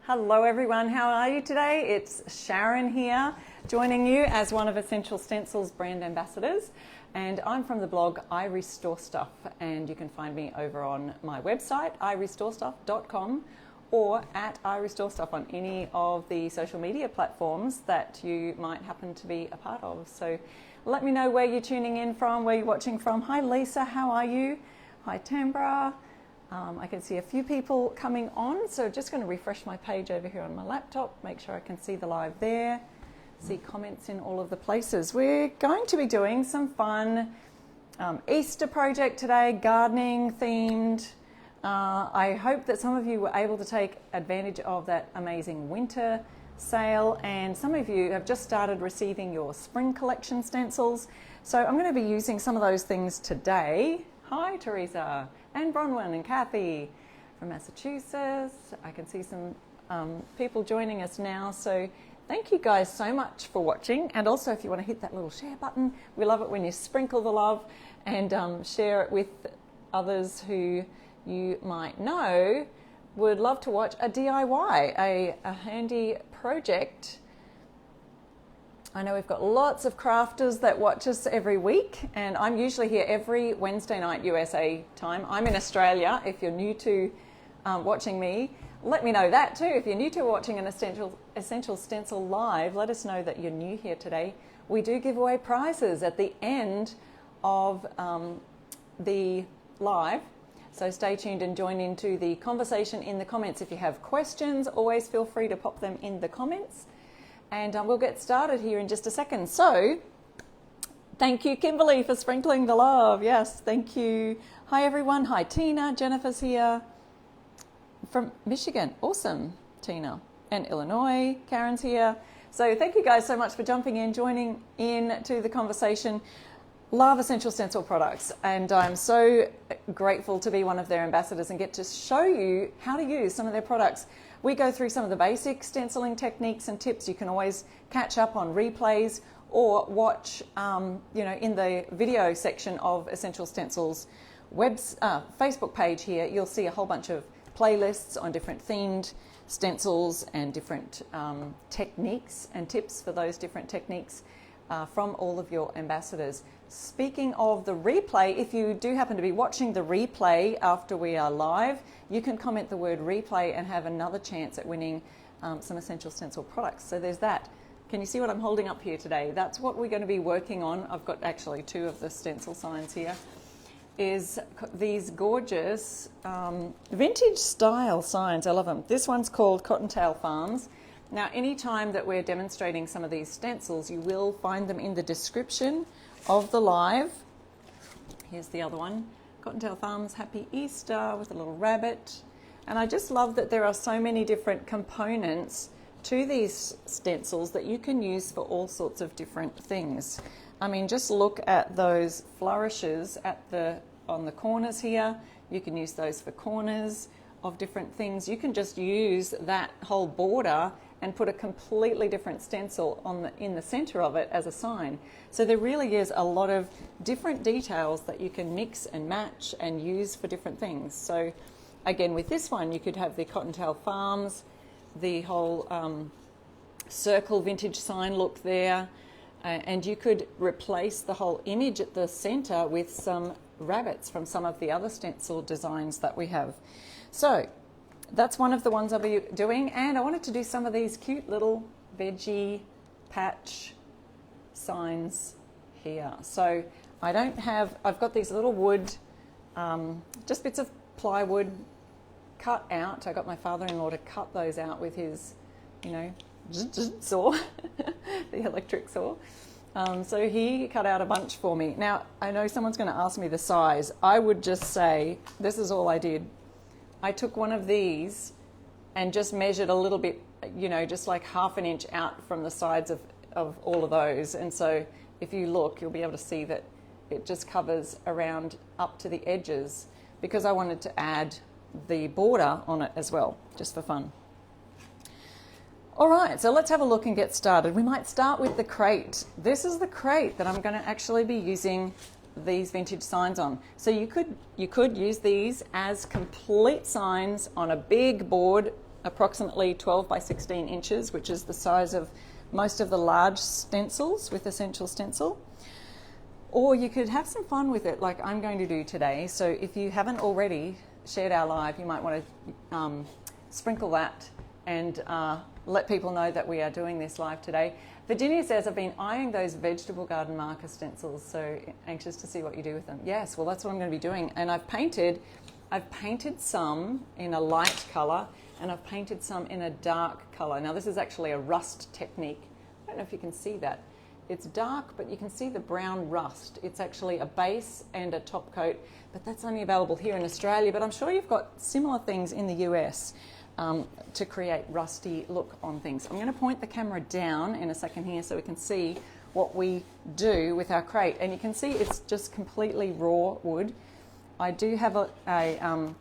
Hello everyone, how are you today? It's Sharon here, joining you as one of Essential Stencil's brand ambassadors. And I'm from the blog I Restore Stuff, and you can find me over on my website, irestorestuff.com, or at I Restore Stuff on any of the social media platforms that you might happen to be a part of. So let me know where you're tuning in from, where you're watching from. Hi Lisa, how are you? Hi Tambra. I can see a few people coming on, so just going to refresh my page over here on my laptop, make sure I can see the live there, see comments in all of the places. We're going to be doing some fun Easter project today, gardening themed. I hope that some of you were able to take advantage of that amazing winter sale, and some of you have just started receiving your spring collection stencils. So I'm going to be using some of those things today. Hi Teresa and Bronwyn and Kathy from Massachusetts. I can see some people joining us now, so thank you guys so much for watching. And also, if you want to hit that little share button, we love it when you sprinkle the love and share it with others who you might know would love to watch a DIY, a handy project. I know we've got lots of crafters that watch us every week, and I'm usually here every Wednesday night USA time. I'm in Australia. If you're new to watching me, let me know that too. If you're new to watching an Essential Stencil live, let us know that you're new here today. We do give away prizes at the end of the live, so stay tuned and join into the conversation in the comments. If you have questions, always feel free to pop them in the comments. And we'll get started here in just a second. So, thank you, Kimberly, for sprinkling the love. Yes, thank you. Hi, everyone. Hi, Tina. Jennifer's here from Michigan. Awesome, Tina. And Illinois. Karen's here. So, thank you guys so much for jumping in, joining in to the conversation. Love Essential Stencil products, and I'm so grateful to be one of their ambassadors and get to show you how to use some of their products. We go through some of the basic stenciling techniques and tips. You can always catch up on replays or watch, in the video section of Essential Stencil's Facebook page here. You'll see a whole bunch of playlists on different themed stencils and different techniques and tips for those different techniques from all of your ambassadors. Speaking of the replay, if you do happen to be watching the replay after we are live, you can comment the word replay and have another chance at winning some Essential Stencil products. So there's that. Can you see what I'm holding up here today? That's what we're going to be working on. I've got actually two of the stencil signs here. Is these gorgeous vintage style signs. I love them. This one's called Cottontail Farms. Now, anytime that we're demonstrating some of these stencils, you will find them in the description of the live. Here's the other one, Cottontail Farms Happy Easter with a little rabbit. And I just love that there are so many different components to these stencils that you can use for all sorts of different things. I mean, just look at those flourishes on the corners here. You can use those for corners of different things. You can just use that whole border and put a completely different stencil in the center of it as a sign. So there really is a lot of different details that you can mix and match and use for different things. So again, with this one, you could have the Cottontail Farms, the whole circle vintage sign look there, and you could replace the whole image at the center with some rabbits from some of the other stencil designs that we have. So that's one of the ones I'll be doing, and I wanted to do some of these cute little veggie patch signs here. So I've got these little wood, just bits of plywood cut out. I got my father-in-law to cut those out with his, saw, the electric saw. So he cut out a bunch for me. Now, I know someone's going to ask me the size. I would just say, this is all I did. I took one of these and just measured a little bit, just like ½ an inch out from the sides of all of those. And so if you look, you'll be able to see that it just covers around up to the edges, because I wanted to add the border on it as well, just for fun. All right, so let's have a look and get started. We might start with the crate. This is the crate that I'm going to actually be using these vintage signs on. So you could use these as complete signs on a big board approximately 12 by 16 inches, which is the size of most of the large stencils with Essential Stencil. Or you could have some fun with it like I'm going to do today. So if you haven't already shared our live, you might want to sprinkle that and let people know that we are doing this live today. Virginia says, I've been eyeing those vegetable garden marker stencils, so anxious to see what you do with them. Yes, well, that's what I'm going to be doing. And I've painted some in a light colour and I've painted some in a dark colour. Now this is actually a rust technique. I don't know if you can see that. It's dark, but you can see the brown rust. It's actually a base and a top coat, but that's only available here in Australia. But I'm sure you've got similar things in the US to create rusty look on things. I'm going to point the camera down in a second here so we can see what we do with our crate. And you can see it's just completely raw wood. I do have a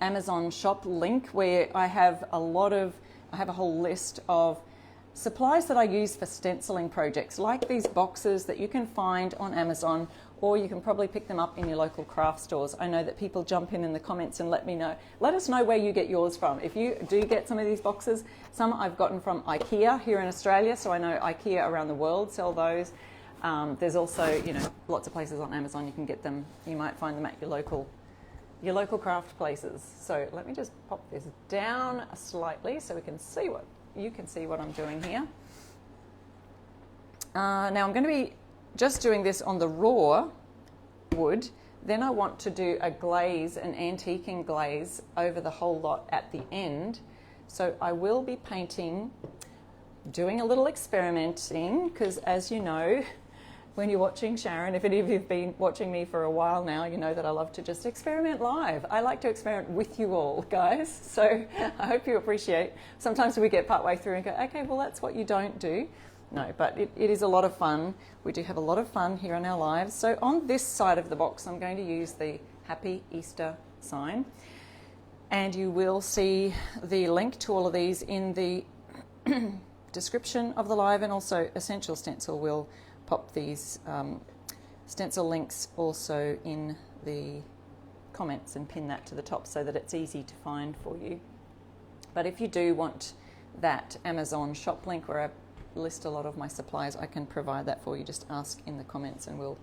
Amazon shop link where I have a whole list of supplies that I use for stenciling projects, like these boxes that you can find on Amazon, or you can probably pick them up in your local craft stores. I know that people jump in the comments and let us know where you get yours from. If you do get some of these boxes, some I've gotten from IKEA here in Australia, so I know IKEA around the world sell those. There's also, lots of places on Amazon you can get them. You might find them at your local craft places. So let me just pop this down slightly so we can see you can see what I'm doing here. Now I'm going to be just doing this on the raw wood. Then I want to do a glaze, an antiquing glaze over the whole lot at the end. So I will be painting, doing a little experimenting, because as you know, when you're watching Sharon, if any of you have been watching me for a while now, you know that I love to just experiment live. I like to experiment with you all, guys. So I hope you appreciate. Sometimes we get partway through and go, okay, well, that's what you don't do. No, but it is a lot of fun. We do have a lot of fun here in our lives. So on this side of the box, I'm going to use the Happy Easter sign. And you will see the link to all of these in the description of the live, and also Essential Stencil will pop these stencil links also in the comments and pin that to the top so that it's easy to find for you. But if you do want that Amazon shop link where I list a lot of my supplies, I can provide that for you. Just ask in the comments and we'll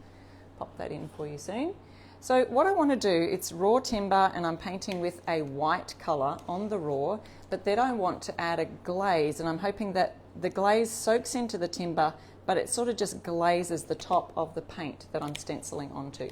pop that in for you soon. So what I want to do, it's raw timber and I'm painting with a white colour on the raw, but then I want to add a glaze, and I'm hoping that the glaze soaks into the timber, but it sort of just glazes the top of the paint that I'm stenciling onto.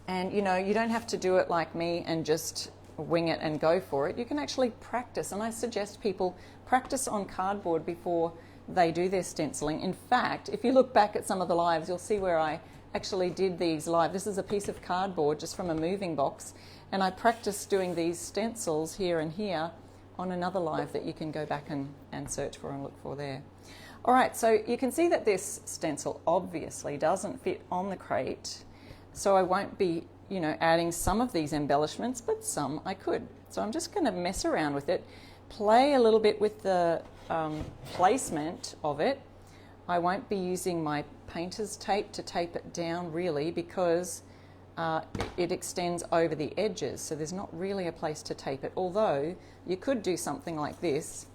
And you don't have to do it like me and just wing it and go for it. You can actually practice, and I suggest people practice on cardboard before they do their stenciling. In fact, if you look back at some of the lives, you'll see where I actually did these live. This is a piece of cardboard just from a moving box, and I practiced doing these stencils here and here on another live that you can go back and search for and look for there. All right, so you can see that this stencil obviously doesn't fit on the crate, so I won't be, adding some of these embellishments, but some I could. So I'm just going to mess around with it, play a little bit with the placement of it. I won't be using my painter's tape to tape it down really, because it extends over the edges, so there's not really a place to tape it, although you could do something like this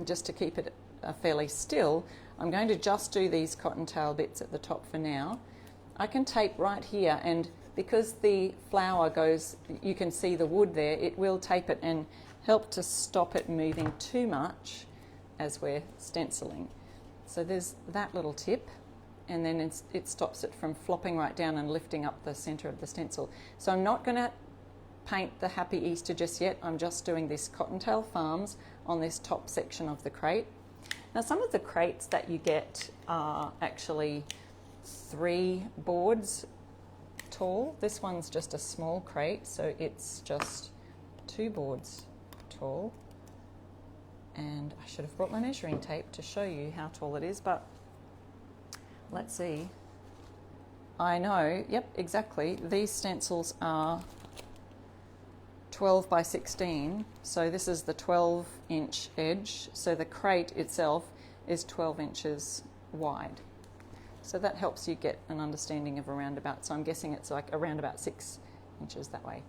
just to keep it fairly still. I'm going to just do these cottontail bits at the top for now. I can tape right here, and because the flower goes, you can see the wood there, it will tape it and help to stop it moving too much as we're stenciling. So there's that little tip, and then it stops it from flopping right down and lifting up the center of the stencil. So I'm not going to paint the Happy Easter just yet. I'm just doing this Cottontail Farms on this top section of the crate. Now some of the crates that you get are actually 3 boards tall. This one's just a small crate, so it's just 2 boards tall. And I should have brought my measuring tape to show you how tall it is, but let's see. I know, yep, exactly. These stencils are 12 by 16, so this is the 12-inch edge, so the crate itself is 12 inches wide. So that helps you get an understanding of a roundabout. So I'm guessing it's like around about 6 inches that way.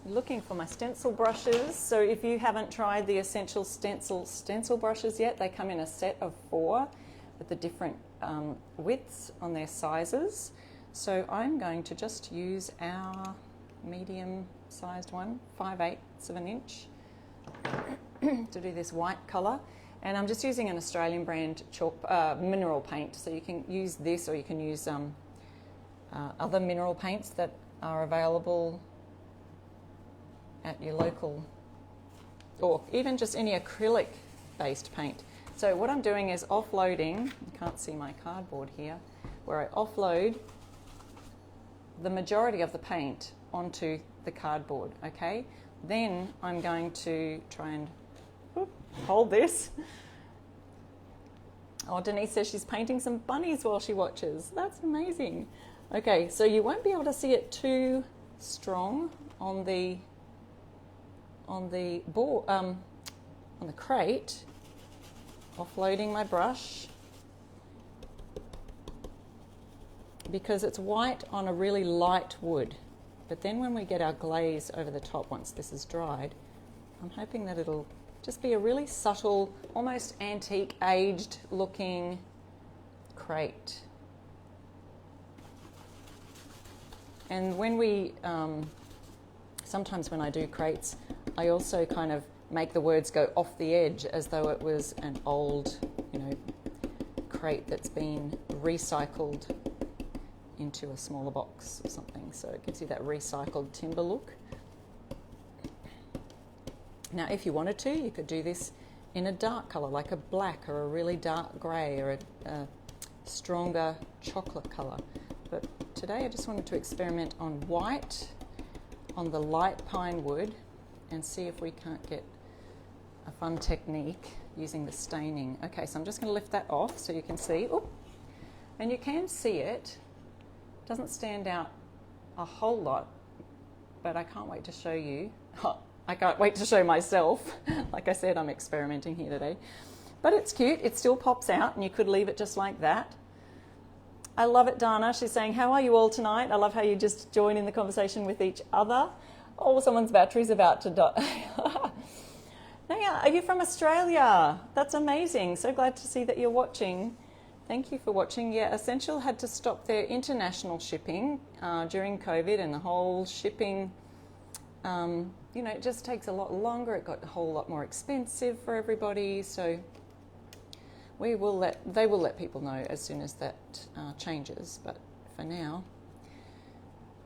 looking for my stencil brushes. So if you haven't tried the Essential Stencil brushes yet, they come in a set of 4 with the different widths on their sizes. So I'm going to just use our medium sized one, 5/8 of an inch, to do this white colour. And I'm just using an Australian brand chalk mineral paint. So you can use this, or you can use other mineral paints that are available at your local, or even just any acrylic based paint. So what I'm doing is offloading, you can't see my cardboard here, where I offload the majority of the paint onto the cardboard, okay? Then I'm going to try and hold this. Oh, Denise says she's painting some bunnies while she watches. That's amazing. Okay, so you won't be able to see it too strong on the board, on the crate. Offloading my brush because it's white on a really light wood. But then when we get our glaze over the top, once this is dried, I'm hoping that it'll just be a really subtle, almost antique, aged looking crate. And when we, sometimes when I do crates, I also kind of make the words go off the edge as though it was an old, crate that's been recycled into a smaller box or something. So it gives you that recycled timber look. Now, if you wanted to, you could do this in a dark colour, like a black or a really dark grey or a stronger chocolate colour. But today I just wanted to experiment on white, on the light pine wood, and see if we can't get a fun technique using the staining. Okay, so I'm just going to lift that off so you can see. Oop. And you can see it. It doesn't stand out a whole lot, but I can't wait to show you. I can't wait to show myself. Like I said, I'm experimenting here today. But it's cute. It still pops out, and you could leave it just like that. I love it, Dana. She's saying, how are you all tonight? I love how you just join in the conversation with each other. Oh, someone's battery's about to die. Now, are you from Australia? That's amazing. So glad to see that you're watching. Thank you for watching. Yeah, Essential had to stop their international shipping during COVID, and the whole shipping, it just takes a lot longer. It got a whole lot more expensive for everybody. So they will let people know as soon as that changes. But for now,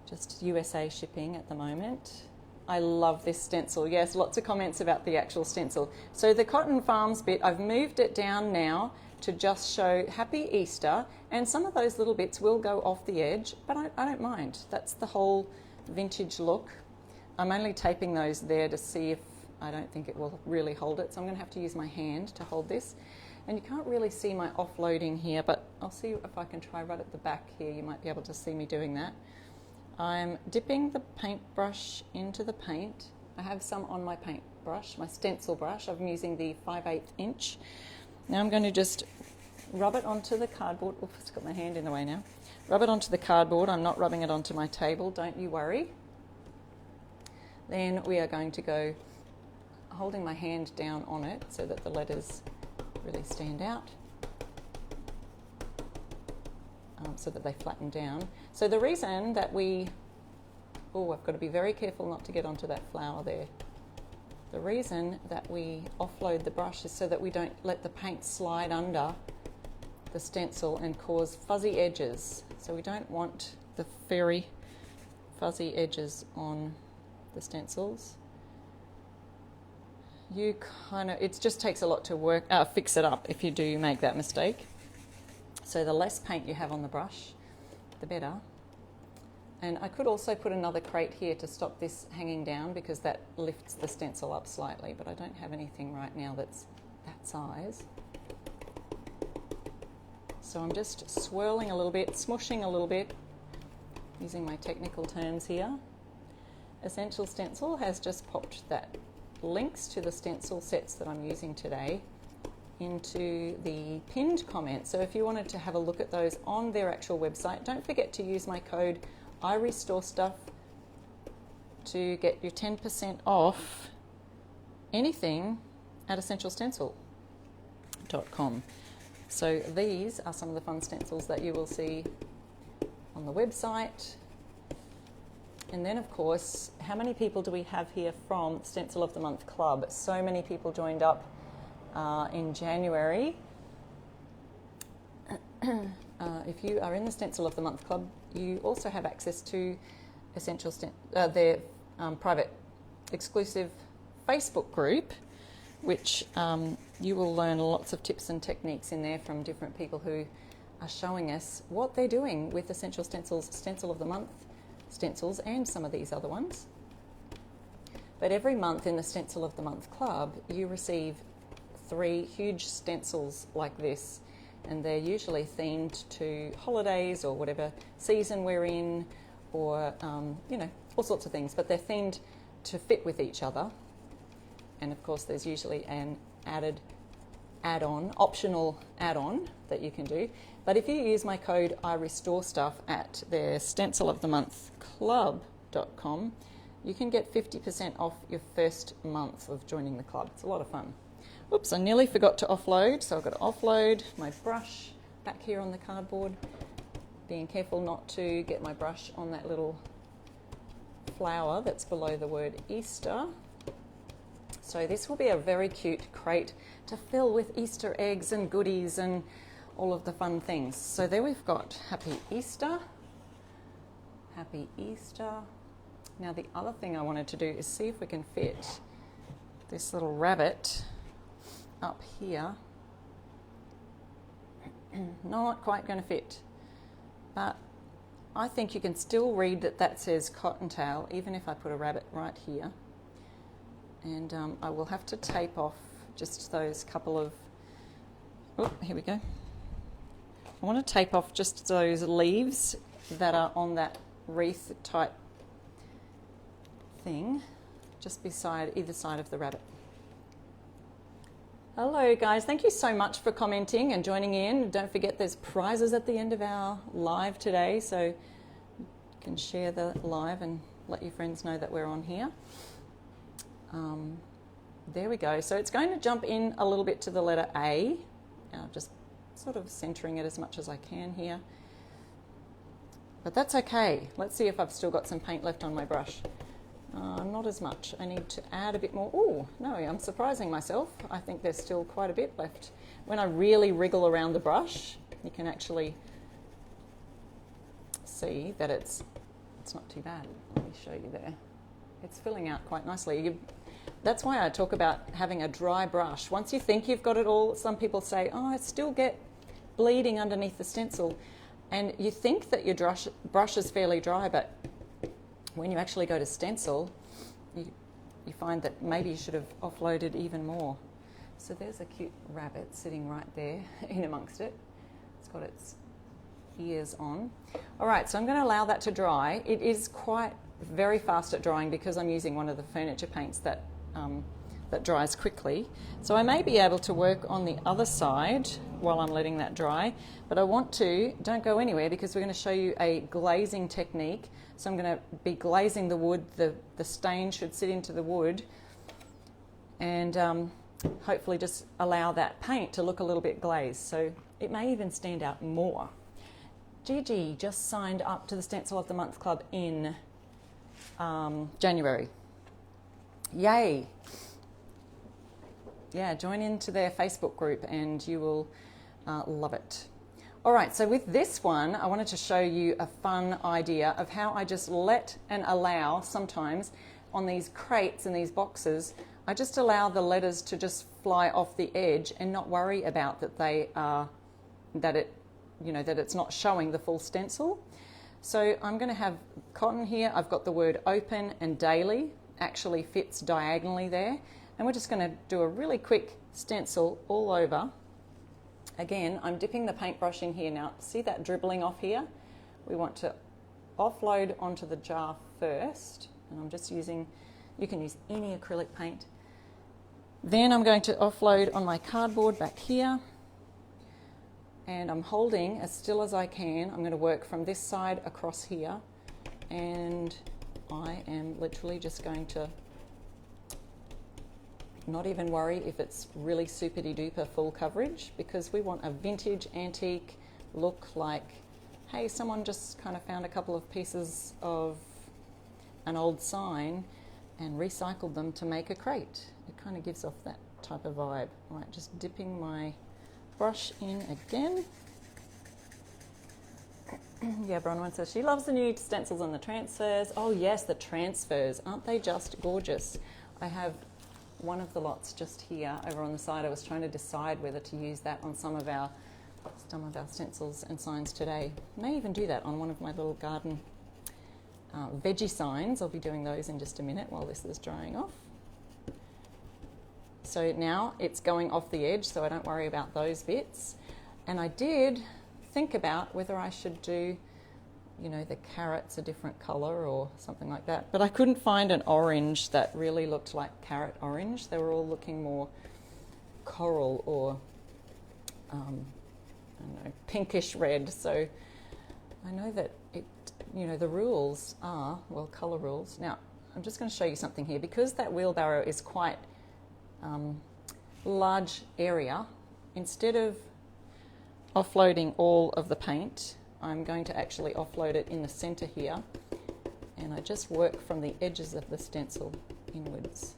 just USA shipping at the moment. I love this stencil. Yes, lots of comments about the actual stencil. So the Cotton Farms bit, I've moved it down now to just show Happy Easter, and some of those little bits will go off the edge, but I don't mind. That's the whole vintage look. I'm only taping those there to see if I don't think it will really hold it, so I'm going to have to use my hand to hold this. And you can't really see my offloading here, but I'll see if I can try right at the back here. You might be able to see me doing that. I'm dipping the paintbrush into the paint. I have some on my paintbrush, my stencil brush. I'm using the 5/8 inch. Now I'm going to just rub it onto the cardboard. Oops, it's got my hand in the way now. Rub it onto the cardboard. I'm not rubbing it onto my table, don't you worry. Then we are going to go holding my hand down on it so that the letters really stand out. So that they flatten down. So the reason that I've got to be very careful not to get onto that flower there. The reason that we offload the brush is so that we don't let the paint slide under the stencil and cause fuzzy edges. So we don't want the very fuzzy edges on the stencils. It just takes a lot to fix it up if you do make that mistake. So the less paint you have on the brush, the better. And I could also put another crate here to stop this hanging down because that lifts the stencil up slightly, but I don't have anything right now that's that size. So I'm just swirling a little bit, smushing a little bit, using my technical terms here. Essential Stencil has just popped that links to the stencil sets that I'm using today into the pinned comments. So if you wanted to have a look at those on their actual website, don't forget to use my code I Restore Stuff to get your 10% off anything at essentialstencil.com. So these are some of the fun stencils that you will see on the website. And then, of course, how many people do we have here from Stencil of the Month Club? So many people joined up in January. If you are in the Stencil of the Month Club, you also have access to their private exclusive Facebook group, which you will learn lots of tips and techniques in there from different people who are showing us what they're doing with Essential Stencils, Stencil of the Month stencils, and some of these other ones. But every month in the Stencil of the Month Club, you receive 3 huge stencils like this, and they're usually themed to holidays or whatever season we're in, or all sorts of things, but they're themed to fit with each other. And of course there's usually an optional add-on that you can do. But if you use my code IRestoreStuff at their stencilofthemonthclub.com, you can get 50% off your first month of joining the club. It's a lot of fun. Oops, I nearly forgot to offload, so I've got to offload my brush back here on the cardboard. Being careful not to get my brush on that little flower that's below the word Easter. So this will be a very cute crate to fill with Easter eggs and goodies and all of the fun things. So there we've got Happy Easter. Happy Easter. Now the other thing I wanted to do is see if we can fit this little rabbit up here. Not quite going to fit, but I think you can still read that says Cottontail even if I put a rabbit right here. And I will have to tape off just those couple of, here we go. I want to tape off just those leaves that are on that wreath type thing, just beside either side of the rabbit. Hello guys, thank you so much for commenting and joining in. Don't forget there's prizes at the end of our live today, so you can share the live and let your friends know that we're on here. There we go. So it's going to jump in a little bit to the letter A. I'm just sort of centering it as much as I can here. But that's okay. Let's see if I've still got some paint left on my brush. Not as much. I need to add a bit more. Oh, no, I'm surprising myself. I think there's still quite a bit left. When I really wriggle around the brush, you can actually see that it's not too bad. Let me show you there. It's filling out quite nicely. That's why I talk about having a dry brush. Once you think you've got it all, some people say, oh, I still get bleeding underneath the stencil. And you think that your brush is fairly dry, but when you actually go to stencil, you find that maybe you should have offloaded even more. So there's a cute rabbit sitting right there in amongst it. It's got its ears on. All right, so I'm going to allow that to dry. It is quite very fast at drying because I'm using one of the furniture paints that dries quickly. So I may be able to work on the other side while I'm letting that dry, but I want to, don't go anywhere because we're going to show you a glazing technique. So I'm going to be glazing the wood. The stain should sit into the wood and hopefully just allow that paint to look a little bit glazed. So it may even stand out more. Gigi just signed up to the Stencil of the Month Club in January. Yay! Yeah, join into their Facebook group and you will love it. All right, so with this one, I wanted to show you a fun idea of how I just let and allow sometimes on these crates and these boxes, I just allow the letters to just fly off the edge and not worry about that they are, that it's not showing the full stencil. So I'm going to have cotton here. I've got the word open and daily actually fits diagonally there. And we're just going to do a really quick stencil all over. Again, I'm dipping the paintbrush in here now. See that dribbling off here? We want to offload onto the jar first. And I'm just using, you can use any acrylic paint. Then I'm going to offload on my cardboard back here. And I'm holding as still as I can. I'm going to work from this side across here and I am literally just going to not even worry if it's really super duper full coverage, because we want a vintage antique look like, hey, someone just kind of found a couple of pieces of an old sign and recycled them to make a crate. It kind of gives off that type of vibe. All right, just dipping my brush in again. Yeah, Bronwyn says she loves the new stencils and the transfers. Oh yes, the transfers, aren't they just gorgeous? I have one of the lots just here over on the side. I was trying to decide whether to use that on some of our stencils and signs today. May even do that on one of my little garden veggie signs. I'll be doing those in just a minute while this is drying off. So now it's going off the edge, so I don't worry about those bits. And I did think about whether I should do, you know, the carrots a different colour or something like that. But I couldn't find an orange that really looked like carrot orange. They were all looking more coral or, I don't know, pinkish red. So I know that it, you know, the rules are, well, colour rules. Now, I'm just going to show you something here. Because that wheelbarrow is quite large area, instead of offloading all of the paint, I'm going to actually offload it in the center here, and I just work from the edges of the stencil inwards.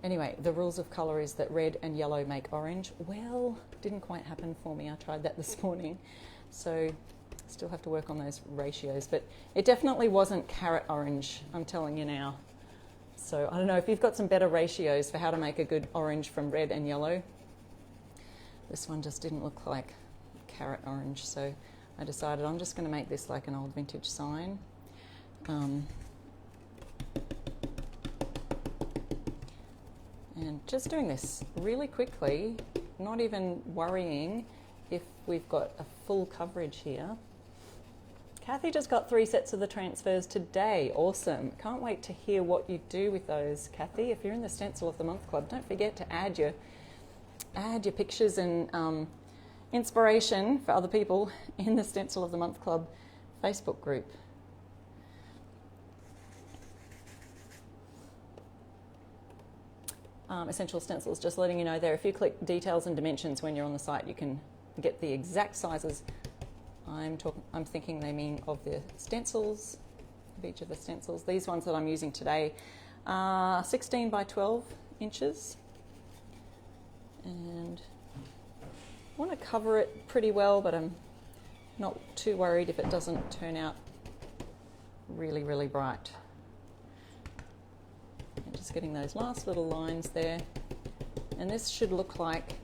Anyway, the rules of color is that red and yellow make orange. Well, didn't quite happen for me. I tried that this morning, so still have to work on those ratios, but it definitely wasn't carrot orange, I'm telling you now. So I don't know if you've got some better ratios for how to make a good orange from red and yellow. This one just didn't look like carrot orange, so I decided I'm just going to make this like an old vintage sign. And just doing this really quickly, not even worrying if we've got a full coverage here. Kathy just got 3 sets of the transfers today. Awesome. Can't wait to hear what you do with those, Kathy. If you're in the Stencil of the Month Club, don't forget to add your pictures and inspiration for other people in the Stencil of the Month Club Facebook group. Essential Stencils, just letting you know there, if you click details and dimensions when you're on the site, you can get the exact sizes. I'm thinking they mean of the stencils, of each of the stencils. These ones that I'm using today are 16 by 12 inches. And I want to cover it pretty well, but I'm not too worried if it doesn't turn out really, really bright. And just getting those last little lines there. And this should look like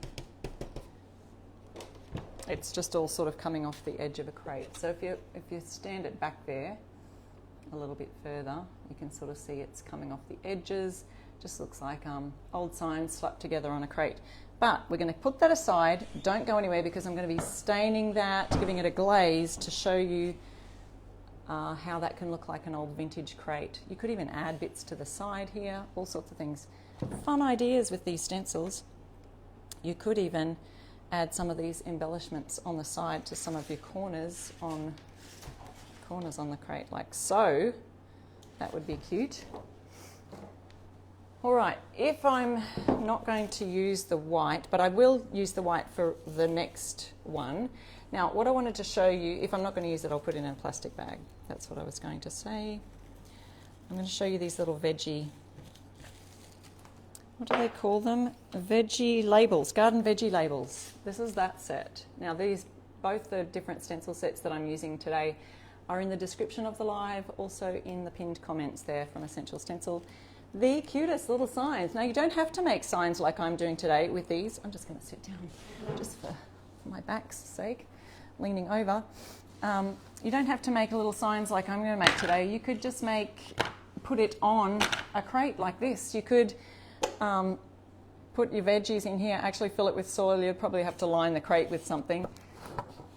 it's just all sort of coming off the edge of a crate. So if you stand it back there a little bit further, you can sort of see it's coming off the edges. Just looks like old signs slapped together on a crate. But we're going to put that aside. Don't go anywhere, because I'm going to be staining that, giving it a glaze to show you how that can look like an old vintage crate. You could even add bits to the side here, all sorts of things. Fun ideas with these stencils. You could even add some of these embellishments on the side to some of your corners on the crate, like so. That would be cute. All right, if I'm not going to use the white, but I will use the white for the next one. Now, what I wanted to show you, if I'm not going to use it, I'll put it in a plastic bag. That's what I was going to say. I'm going to show you these little veggie, what do they call them? Veggie labels, garden veggie labels. This is that set. Now these, both the different stencil sets that I'm using today are in the description of the live, also in the pinned comments there from Essential Stencil. The cutest little signs. Now you don't have to make signs like I'm doing today with these. I'm just going to sit down just for my back's sake, leaning over. You don't have to make little signs like I'm going to make today. You could just put it on a crate like this. You could put your veggies in here, actually fill it with soil. You'd probably have to line the crate with something,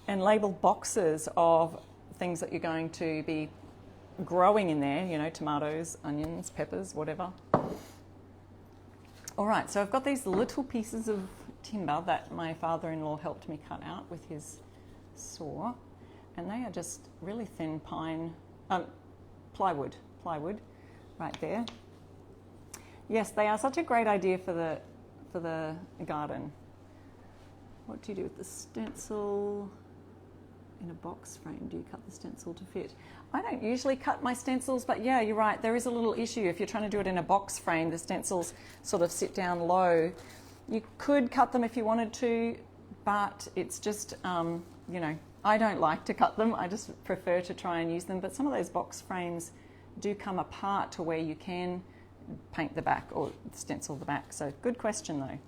and label boxes of things that you're going to be growing in there, you know, tomatoes, onions, peppers, whatever. All right, so I've got these little pieces of timber that my father-in-law helped me cut out with his saw, and they are just really thin pine, plywood right there. Yes, they are such a great idea for the garden. What do you do with the stencil in a box frame? Do you cut the stencil to fit? I don't usually cut my stencils, but yeah, you're right. There is a little issue. If you're trying to do it in a box frame, the stencils sort of sit down low. You could cut them if you wanted to, but it's just, you know, I don't like to cut them. I just prefer to try and use them. But some of those box frames do come apart to where you can paint the back or stencil the back. So good question though.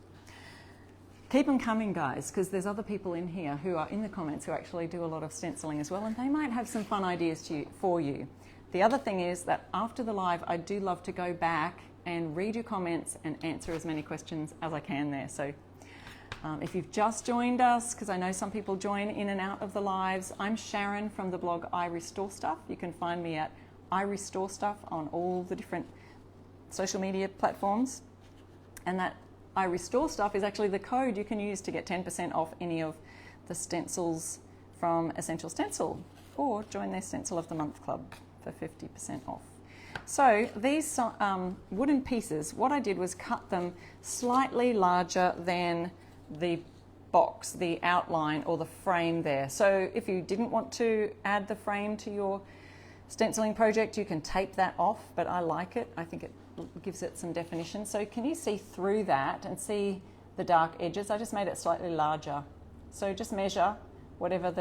Keep them coming, guys, because there's other people in here who are in the comments who actually do a lot of stenciling as well, and they might have some fun ideas for you. The other thing is that after the live, I do love to go back and read your comments and answer as many questions as I can there. So if you've just joined us, because I know some people join in and out of the lives, I'm Sharon from the blog I Restore Stuff. You can find me at I Restore Stuff on all the different social media platforms, and that I Restore Stuff is actually the code you can use to get 10% off any of the stencils from Essential Stencil, or join their Stencil of the Month Club for 50% off. So these wooden pieces, what I did was cut them slightly larger than the box, the outline or the frame there. So if you didn't want to add the frame to your stenciling project, you can tape that off, but I like it. I think it gives it some definition. So can you see through that and see the dark edges? I just made it slightly larger. So just measure whatever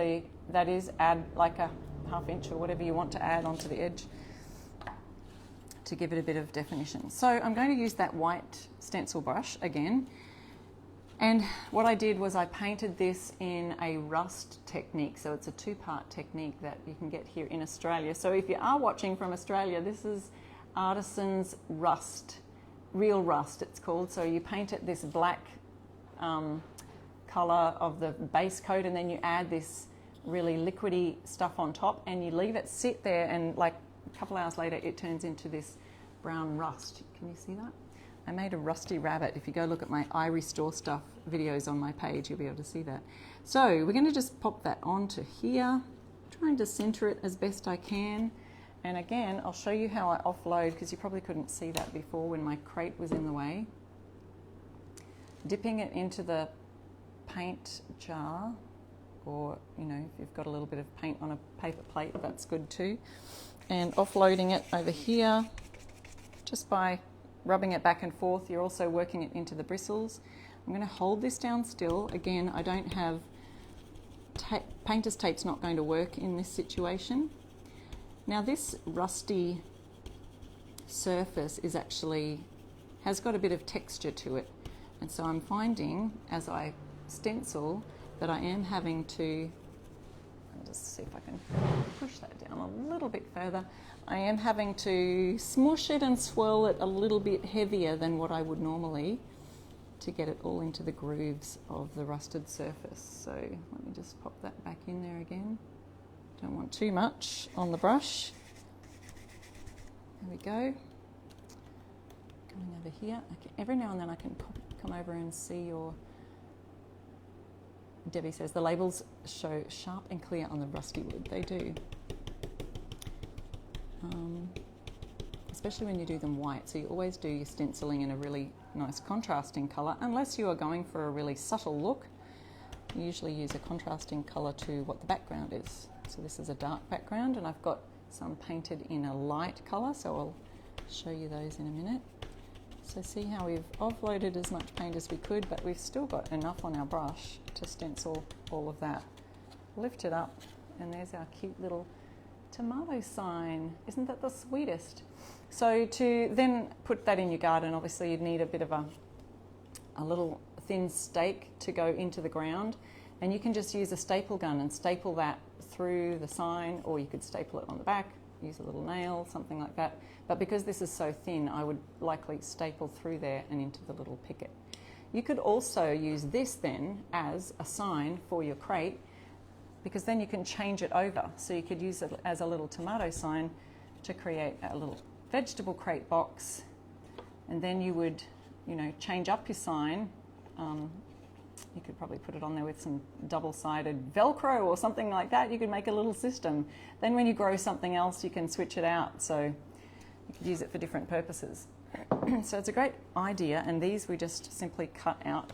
that is, add like a ½ inch or whatever you want to add onto the edge to give it a bit of definition. So I'm going to use that white stencil brush again. And what I did was I painted this in a rust technique. So it's a two-part technique that you can get here in Australia. So if you are watching from Australia, this is Artisan's Rust, Real Rust it's called. So you paint it this black colour of the base coat, and then you add this really liquidy stuff on top, and you leave it sit there, and like a couple hours later it turns into this brown rust. Can you see that? I made a rusty rabbit. If you go look at my I Restore Stuff videos on my page, you'll be able to see that. So we're going to just pop that onto here, trying to center it as best I can. And again, I'll show you how I offload, because you probably couldn't see that before when my crate was in the way. Dipping it into the paint jar, or you know, if you've got a little bit of paint on a paper plate, that's good too. And offloading it over here, just by rubbing it back and forth. You're also working it into the bristles. I'm going to hold this down still. Again, I don't have painter's tape's not going to work in this situation. Now this rusty surface is actually has got a bit of texture to it, and so I'm finding as I stencil that I am having to, I'll just see if I can push that down a little bit further. I am having to smush it and swirl it a little bit heavier than what I would normally to get it all into the grooves of the rusted surface. So let me just pop that back in there again. Don't want too much on the brush. There we go. Coming over here. Okay. Every now and then I can come over and see your... Debbie says the labels show sharp and clear on the rusty wood. They do. Especially when you do them white. So you always do your stenciling in a really nice contrasting colour, unless you are going for a really subtle look. You usually use a contrasting colour to what the background is. So this is a dark background, and I've got some painted in a light colour, so I'll show you those in a minute. So see how we've offloaded as much paint as we could, but we've still got enough on our brush to stencil all of that. Lift it up, and there's our cute little tomato sign. Isn't that the sweetest? So to then put that in your garden, obviously you'd need a bit of a little thin stake to go into the ground, and you can just use a staple gun and staple that through the sign, or you could staple it on the back, use a little nail, something like that. But because this is so thin, I would likely staple through there and into the little picket. You could also use this then as a sign for your crate, because then you can change it over. So you could use it as a little tomato sign to create a little vegetable crate box, and then you would, you know, change up your sign You could probably put it on there with some double-sided Velcro or something like that. You could make a little system. Then when you grow something else, you can switch it out. So you could use it for different purposes. So it's a great idea. And these we just simply cut out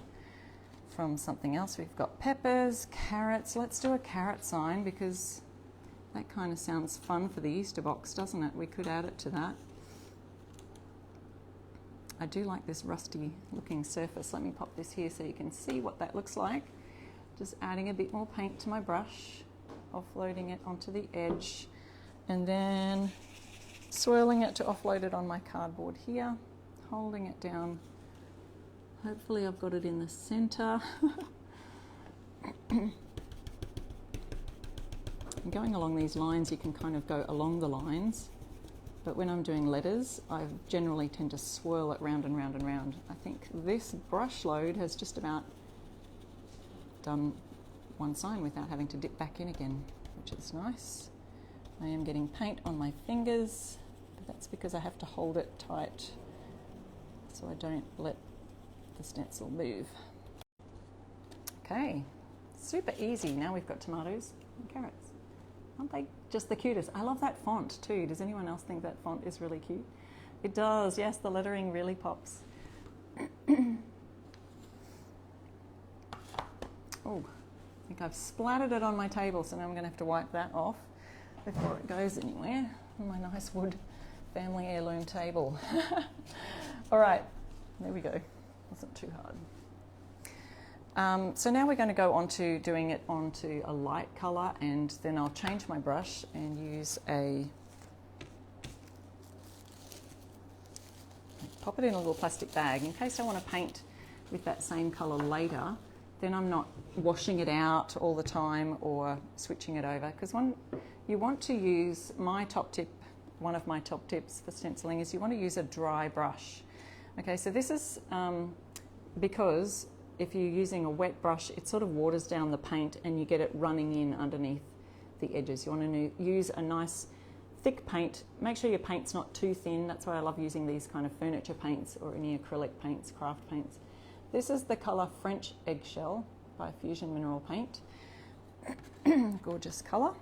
from something else. We've got peppers, carrots. Let's do a carrot sign because that kind of sounds fun for the Easter box, doesn't it? We could add it to that. I do like this rusty looking surface. Let me pop this here so you can see what that looks like. Just adding a bit more paint to my brush, offloading it onto the edge, and then swirling it to offload it on my cardboard here, holding it down. Hopefully I've got it in the center. And going along these lines, you can kind of go along the lines. But when I'm doing letters, I generally tend to swirl it round and round and round. I think this brush load has just about done one sign without having to dip back in again, which is nice. I am getting paint on my fingers, but that's because I have to hold it tight so I don't let the stencil move. Okay, super easy. Now we've got tomatoes and carrots. Aren't they just the cutest? I love that font too. Does anyone else think that font is really cute? It does, yes, the lettering really pops. Oh, I think I've splattered it on my table, so now I'm going to have to wipe that off before it goes anywhere on my nice wood family heirloom table. All right, there we go. Wasn't too hard. So now we're going to go on to doing it onto a light colour, and then I'll change my brush and use pop it in a little plastic bag in case I want to paint with that same colour later. Then I'm not washing it out all the time or switching it over, because you want to use one of my top tips for stenciling is you want to use a dry brush. Okay, so this is because if you're using a wet brush, it sort of waters down the paint and you get it running in underneath the edges. You want to use a nice thick paint. Make sure your paint's not too thin. That's why I love using these kind of furniture paints or any acrylic paints, craft paints. This is the colour French Eggshell by Fusion Mineral Paint. Gorgeous colour.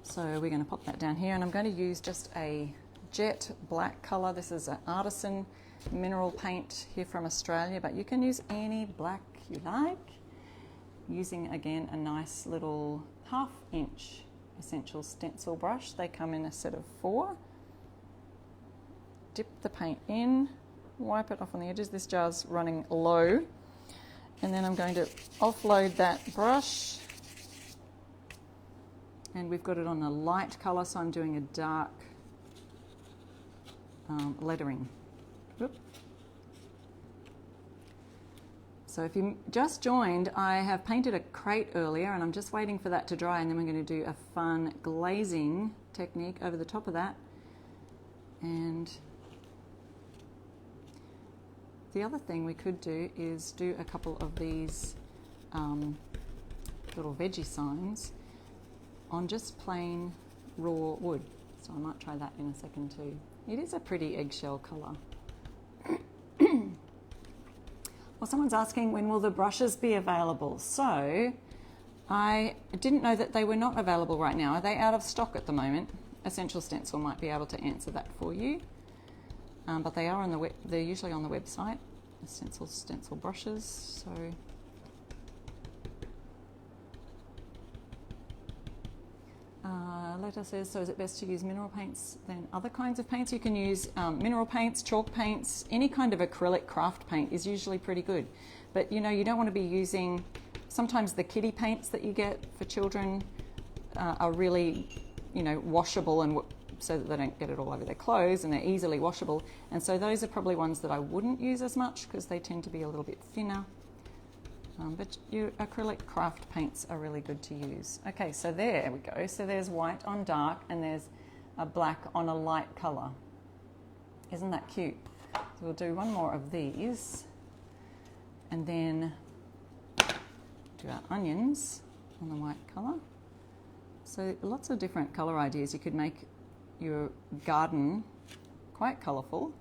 So we're going to pop that down here, and I'm going to use just a jet black colour. This is an artisan mineral paint here from Australia, but you can use any black you like, using again a nice little 1/2 inch Essential Stencil brush. They come in a set of 4. Dip the paint in, wipe it off on the edges. This jar's running low, and then I'm going to offload that brush, and we've got it on a light colour, so I'm doing a dark lettering. Whoop. So if you just joined, I have painted a crate earlier, and I'm just waiting for that to dry, and then we're going to do a fun glazing technique over the top of that. And the other thing we could do is do a couple of these little veggie signs on just plain raw wood. So I might try that in a second too. It is a pretty eggshell colour. Well, someone's asking, when will the brushes be available? So I didn't know that they were not available right now. Are they out of stock at the moment? Essential Stencil might be able to answer that for you. But they are on the they're usually on the website, Essential Stencil Brushes. So letter says, so is it best to use mineral paints than other kinds of paints? You can use mineral paints, chalk paints, any kind of acrylic craft paint is usually pretty good. But you know, you don't want to be using, sometimes the kiddie paints that you get for children are really, you know, washable, and so that they don't get it all over their clothes, and they're easily washable. And so those are probably ones that I wouldn't use as much because they tend to be a little bit thinner. But your acrylic craft paints are really good to use. Okay, so there we go. So there's white on dark, and there's a black on a light colour. Isn't that cute? So we'll do one more of these, and then do our onions on the white colour. So lots of different colour ideas. You could make your garden quite colourful,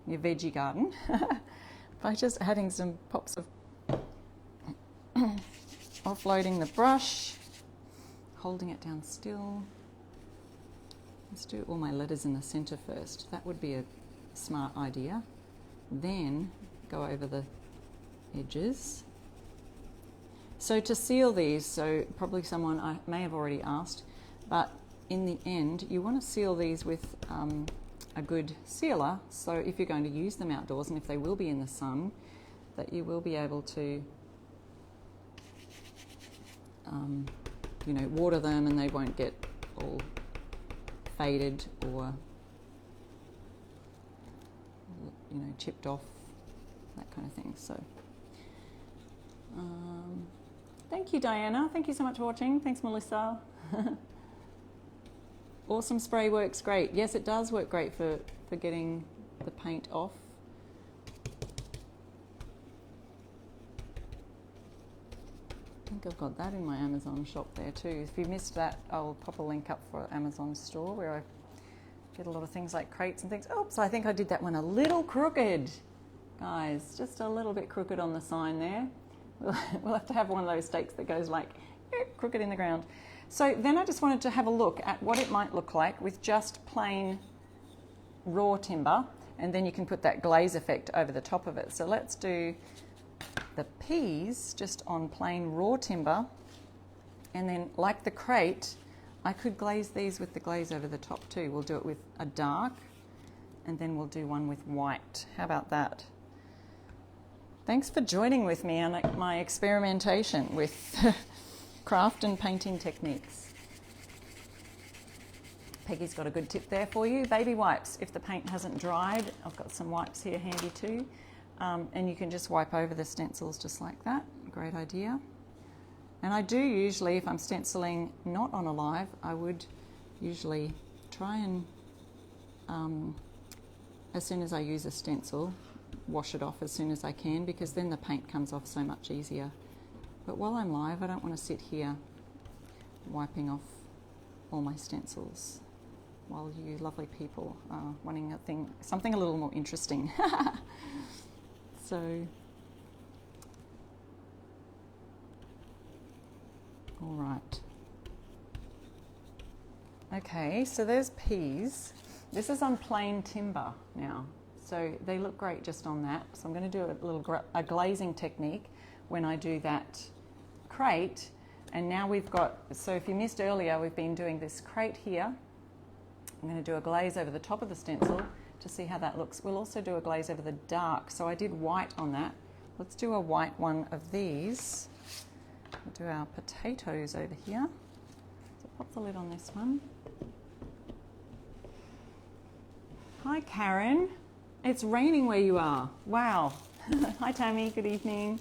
your veggie garden, by just adding some pops of offloading the brush, holding it down still. Let's do all my letters in the center first. That would be a smart idea. Then go over the edges. So to seal these, so probably someone I may have already asked, but in the end you want to seal these with a good sealer, so if you're going to use them outdoors and if they will be in the sun, that you will be able to you know, water them and they won't get all faded or, you know, chipped off, that kind of thing. So thank you, Diana. Thank you so much for watching. Thanks, Melissa. Awesome spray works great. Yes, it does work great for getting the paint off. I think I've got that in my Amazon shop there too. If you missed that, I'll pop a link up for Amazon store where I get a lot of things like crates and things. Oops, I think I did that one a little crooked. Guys, just a little bit crooked on the sign there. We'll have to have one of those stakes that goes like crooked in the ground. So then I just wanted to have a look at what it might look like with just plain raw timber, and then you can put that glaze effect over the top of it. So let's do the peas just on plain raw timber, and then like the crate, I could glaze these with the glaze over the top too. We'll do it with a dark, and then we'll do one with white. How about that? Thanks for joining with me on my experimentation with craft and painting techniques. Peggy's got a good tip there for you. Baby wipes, if the paint hasn't dried. I've got some wipes here handy too. And you can just wipe over the stencils just like that. Great idea. And I do usually, if I'm stenciling not on a live, I would usually try and, as soon as I use a stencil, wash it off as soon as I can, because then the paint comes off so much easier. But while I'm live, I don't want to sit here wiping off all my stencils while you lovely people are wanting something a little more interesting. So, all right. Okay, so there's peas. This is on plain timber now. So they look great just on that. So I'm going to do a glazing technique when I do that crate. And now we've got, so if you missed earlier, we've been doing this crate here. I'm going to do a glaze over the top of the stencil to see how that looks. We'll also do a glaze over the dark. So I did white on that. Let's do a white one of these. We'll do our potatoes over here. So pop the lid on this one. Hi, Karen. It's raining where you are. Wow. Hi, Tammy. Good evening.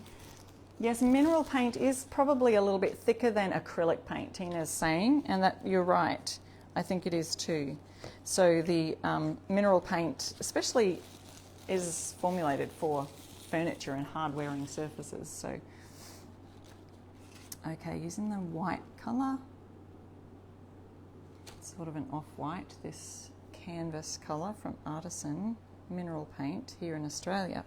Yes, mineral paint is probably a little bit thicker than acrylic paint, Tina's saying, and that you're right. I think it is too. So the mineral paint especially is formulated for furniture and hard-wearing surfaces. So, okay, using the white colour, sort of an off-white, this canvas colour from Artisan mineral paint here in Australia.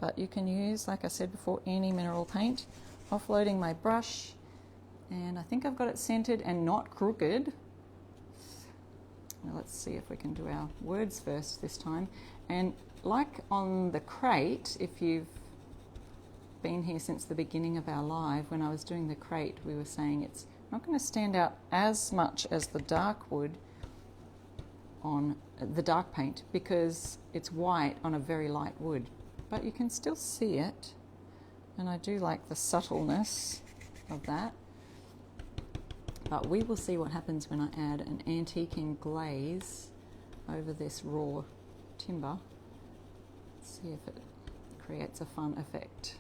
But you can use, like I said before, any mineral paint. Offloading my brush, and I think I've got it centered and not crooked. Now let's see if we can do our words first this time. And like on the crate, if you've been here since the beginning of our live, when I was doing the crate, we were saying it's not going to stand out as much as the dark wood on the dark paint because it's white on a very light wood, but you can still see it, and I do like the subtleness of that. But we will see what happens when I add an antiquing glaze over this raw timber. Let's see if it creates a fun effect.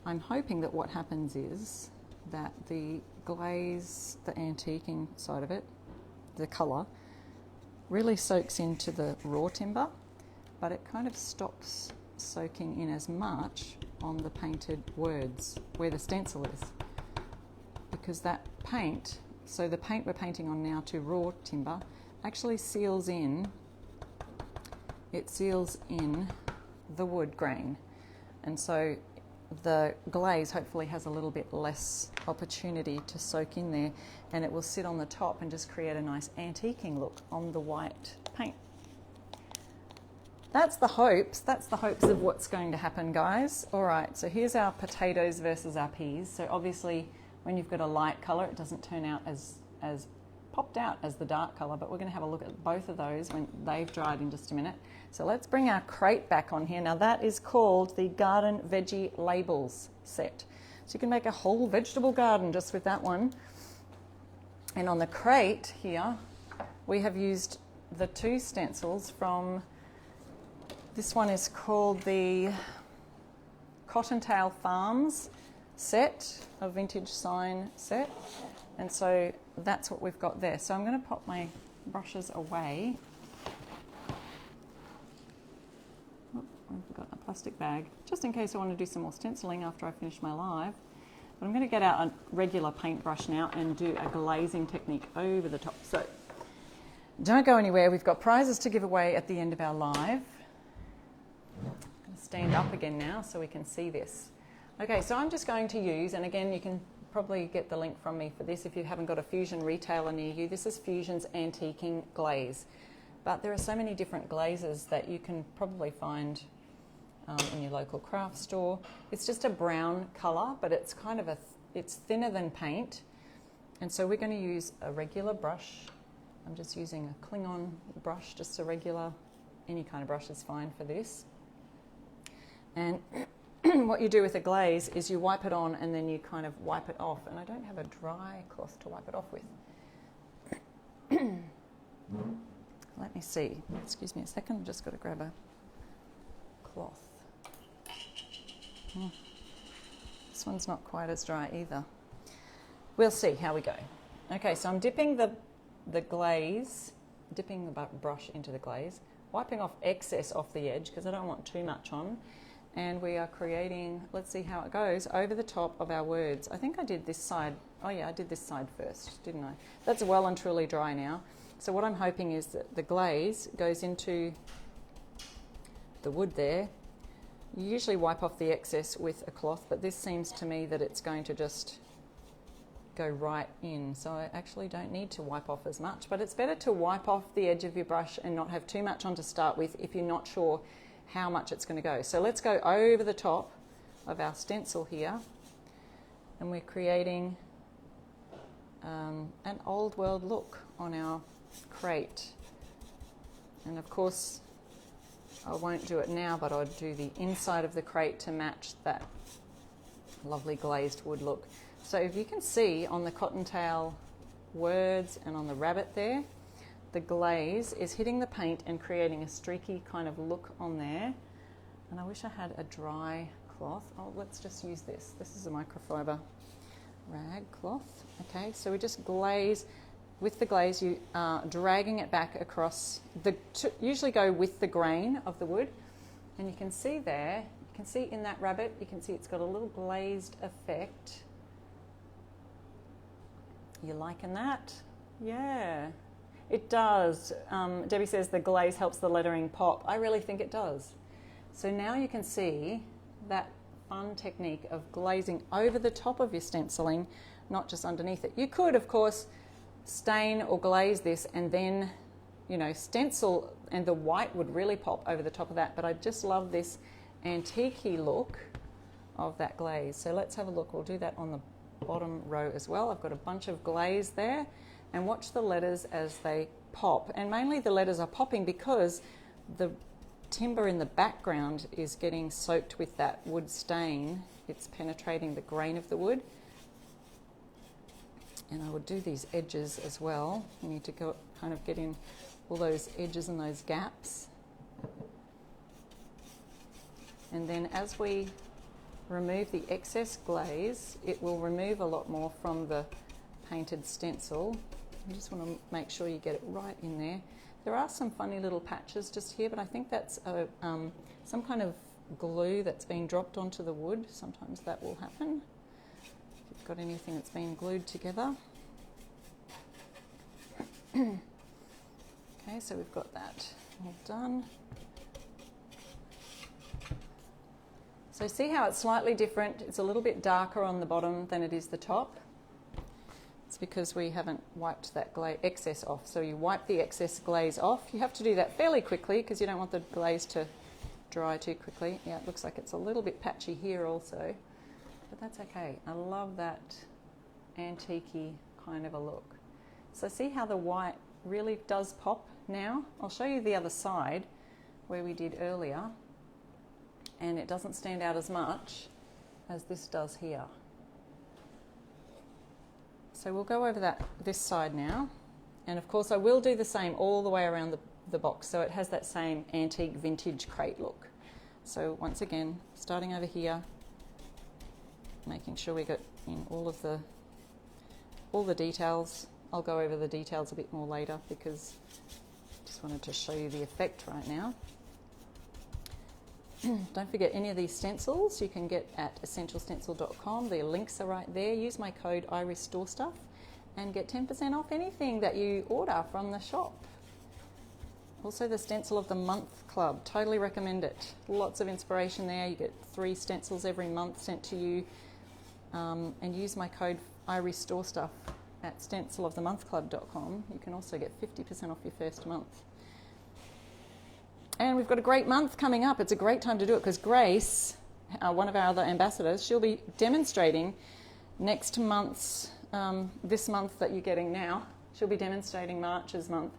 I'm hoping that what happens is that the glaze, the antiquing side of it, the colour, really soaks into the raw timber, but it kind of stops soaking in as much on the painted words where the stencil is. Because that paint, so the paint we're painting on now to raw timber, actually seals in, it seals in the wood grain. And so the glaze hopefully has a little bit less opportunity to soak in there, and it will sit on the top and just create a nice antiquing look on the white paint. That's the hopes of what's going to happen, guys. All right, so here's our potatoes versus our peas. So obviously when you've got a light color, it doesn't turn out as popped out as the dark color, but we're going to have a look at both of those when they've dried in just a minute. So let's bring our crate back on here. Now that is called the Garden Veggie Labels set. So you can make a whole vegetable garden just with that one. And on the crate here, we have used the two stencils from, this one is called the Cottontail Farms set, a vintage sign set. And so that's what we've got there. So I'm going to pop my brushes away. Oh, I've got a plastic bag, just in case I want to do some more stenciling after I finish my live. But I'm going to get out a regular paintbrush now and do a glazing technique over the top. So don't go anywhere. We've got prizes to give away at the end of our live. I'm going to stand up again now so we can see this. Okay, so I'm just going to use, and again, you can probably get the link from me for this if you haven't got a Fusion retailer near you. This is Fusion's Antiquing Glaze. But there are so many different glazes that you can probably find in your local craft store. It's just a brown colour, but it's kind of it's thinner than paint. And so we're going to use a regular brush. I'm just using a Klingon brush, just a regular, any kind of brush is fine for this. And what you do with a glaze is you wipe it on and then you kind of wipe it off. And I don't have a dry cloth to wipe it off with. Let me see. Excuse me a second. I've just got to grab a cloth. This one's not quite as dry either. We'll see how we go. Okay, so I'm dipping the glaze, dipping the brush into the glaze, wiping off excess off the edge because I don't want too much on. And we are creating, let's see how it goes, over the top of our words. I think I did this side. Oh yeah, I did this side first, didn't I? That's well and truly dry now. So what I'm hoping is that the glaze goes into the wood there. You usually wipe off the excess with a cloth, but this seems to me that it's going to just go right in. So I actually don't need to wipe off as much, but it's better to wipe off the edge of your brush and not have too much on to start with if you're not sure how much it's going to go. So let's go over the top of our stencil here, and we're creating an old world look on our crate. And of course I won't do it now, but I'll do the inside of the crate to match that lovely glazed wood look. So if you can see on the cottontail words and on the rabbit there, the glaze is hitting the paint and creating a streaky kind of look on there. And I wish I had a dry cloth. Oh, let's just use this. This is a microfiber rag cloth. Okay, so we just glaze. With the glaze, you are dragging it back across. Usually go with the grain of the wood. And you can see there, you can see in that rabbit, you can see it's got a little glazed effect. You liking that? Yeah. It does. Debbie says the glaze helps the lettering pop. I really think it does. So now you can see that fun technique of glazing over the top of your stenciling, not just underneath it. You could, of course, stain or glaze this and then, you know, stencil, and the white would really pop over the top of that. But I just love this antique-y look of that glaze. So let's have a look. We'll do that on the bottom row as well. I've got a bunch of glaze there. And watch the letters as they pop. And mainly the letters are popping because the timber in the background is getting soaked with that wood stain. It's penetrating the grain of the wood. And I would do these edges as well. You need to go kind of get in all those edges and those gaps. And then as we remove the excess glaze, it will remove a lot more from the painted stencil. You just want to make sure you get it right in there. There are some funny little patches just here, but I think that's some kind of glue that's been dropped onto the wood. Sometimes that will happen. If you've got anything that's been glued together. Okay, so we've got that all done. So see how it's slightly different? It's a little bit darker on the bottom than it is the top. It's because we haven't wiped that excess off. So you wipe the excess glaze off. You have to do that fairly quickly because you don't want the glaze to dry too quickly. Yeah, it looks like it's a little bit patchy here also, but that's okay. I love that antique-y kind of a look. So see how the white really does pop now? I'll show you the other side where we did earlier, and it doesn't stand out as much as this does here. So we'll go over this side now, and of course I will do the same all the way around the box, so it has that same antique vintage crate look. So once again, starting over here, making sure we get in all the details. I'll go over the details a bit more later because I just wanted to show you the effect right now. Don't forget, any of these stencils you can get at essentialstencil.com. The links are right there. Use my code IRestoreStuff and get 10% off anything that you order from the shop. Also the Stencil of the Month Club, totally recommend it. Lots of inspiration there. You get 3 stencils every month sent to you, and use my code IRestoreStuff at stencilofthemonthclub.com. You can also get 50% off your first month. And we've got a great month coming up. It's a great time to do it because Grace, one of our other ambassadors, she'll be demonstrating next month's, this month that you're getting now, she'll be demonstrating March's month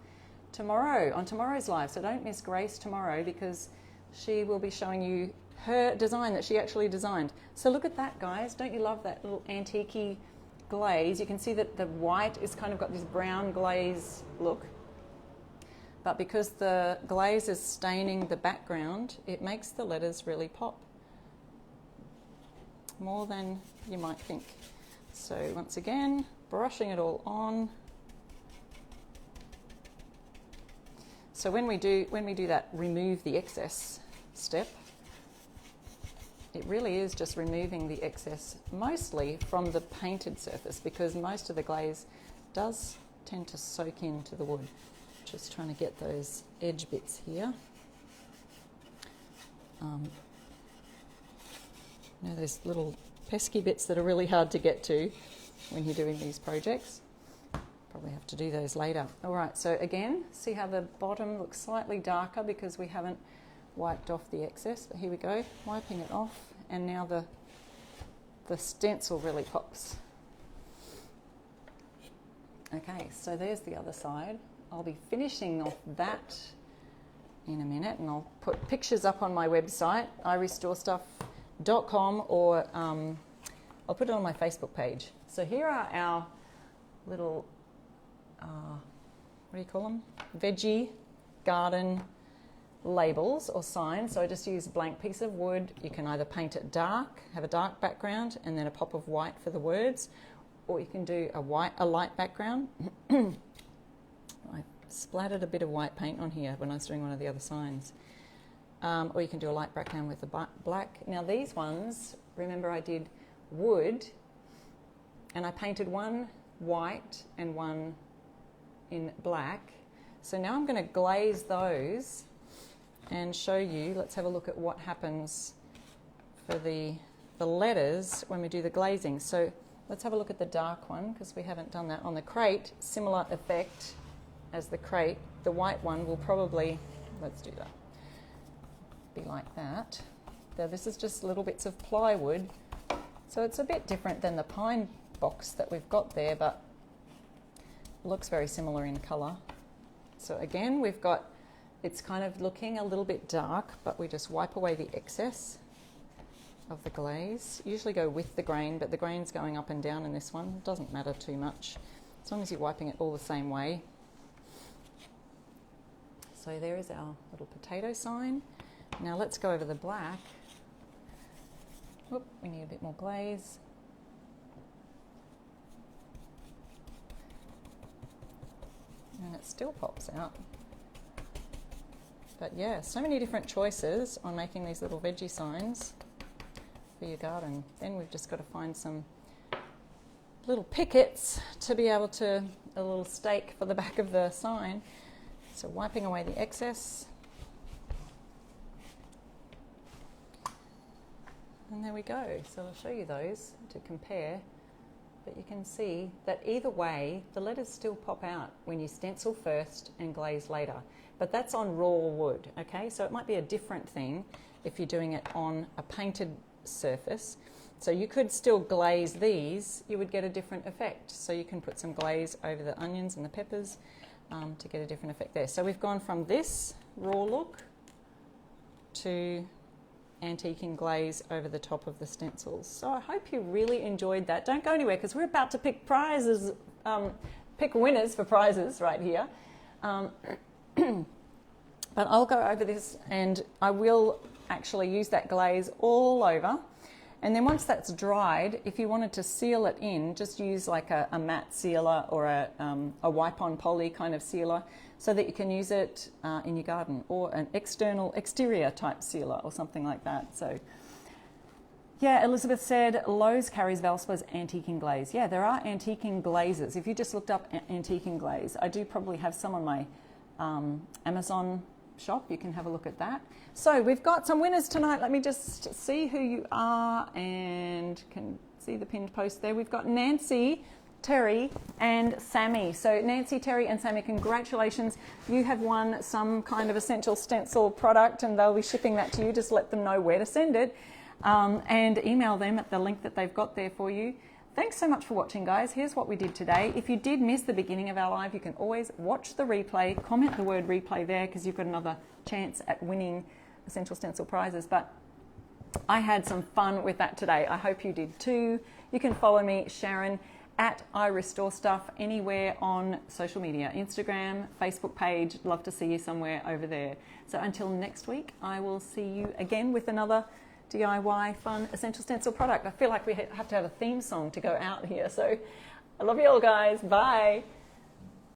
tomorrow, on tomorrow's live. So don't miss Grace tomorrow because she will be showing you her design that she actually designed. So look at that, guys. Don't you love that little antique-y glaze? You can see that the white is kind of got this brown glaze look. But because the glaze is staining the background, it makes the letters really pop. More than you might think. So once again, brushing it all on. So when we do that remove the excess step, it really is just removing the excess mostly from the painted surface because most of the glaze does tend to soak into the wood. Just trying to get those edge bits here. You know, those little pesky bits that are really hard to get to when you're doing these projects. Probably have to do those later. All right, so again, see how the bottom looks slightly darker because we haven't wiped off the excess. But here we go, wiping it off, and now the stencil really pops. Okay, so there's the other side. I'll be finishing off that in a minute, and I'll put pictures up on my website, irestorestuff.com, or I'll put it on my Facebook page. So here are our little, what do you call them? Veggie Garden labels or signs. So I just use a blank piece of wood. You can either paint it dark, have a dark background, and then a pop of white for the words, or you can do a light background. I splattered a bit of white paint on here when I was doing one of the other signs. Or you can do a light background with the black. Now these ones, remember I did wood, and I painted one white and one in black. So now I'm going to glaze those and show you. Let's have a look at what happens for the letters when we do the glazing. So let's have a look at the dark one because we haven't done that on the crate. Similar effect as the crate. The white one will probably, let's do that, be like that. Now this is just little bits of plywood, so it's a bit different than the pine box that we've got there, but looks very similar in colour. So again, we've got, it's kind of looking a little bit dark, but we just wipe away the excess of the glaze. Usually go with the grain, but the grain's going up and down in this one. It doesn't matter too much, as long as you're wiping it all the same way. So there is our little potato sign. Now let's go over the black. Oop, we need a bit more glaze. And it still pops out. But yeah, so many different choices on making these little veggie signs for your garden. Then we've just got to find some little pickets to be able to, a little stake for the back of the sign. So wiping away the excess. And there we go. So I'll show you those to compare. But you can see that either way, the letters still pop out when you stencil first and glaze later. But that's on raw wood, okay? So it might be a different thing if you're doing it on a painted surface. So you could still glaze these, you would get a different effect. So you can put some glaze over the onions and the peppers to get a different effect there. So we've gone from this raw look to antiquing glaze over the top of the stencils. So I hope you really enjoyed that. Don't go anywhere because we're about to pick prizes, pick winners for prizes right here. But I'll go over this and I will actually use that glaze all over. And then once that's dried, if you wanted to seal it in, just use like a matte sealer or a wipe-on poly kind of sealer so that you can use it in your garden, or an exterior type sealer or something like that. So yeah, Elizabeth said, Lowe's carries Valspa's antiquing glaze. Yeah, there are antiquing glazes. If you just looked up antiquing glaze, I do probably have some on my Amazon shop. You can have a look at that. So we've got some winners tonight. Let me just see who you are and can see the pinned post there. We've got Nancy, Terry and Sammy. So Nancy, Terry and Sammy, congratulations. You have won some kind of Essential Stencil product and they'll be shipping that to you. Just let them know where to send it and email them at the link that they've got there for you. Thanks so much for watching, guys. Here's what we did today. If you did miss the beginning of our live, you can always watch the replay, comment the word replay there because you've got another chance at winning Essential Stencil prizes. But I had some fun with that today. I hope you did too. You can follow me, Sharon, at I Restore Stuff, anywhere on social media, Instagram, Facebook page. Love to see you somewhere over there. So until next week, I will see you again with another DIY fun Essential Stencil product. I feel like we have to have a theme song to go out here. So I love you all, guys. Bye.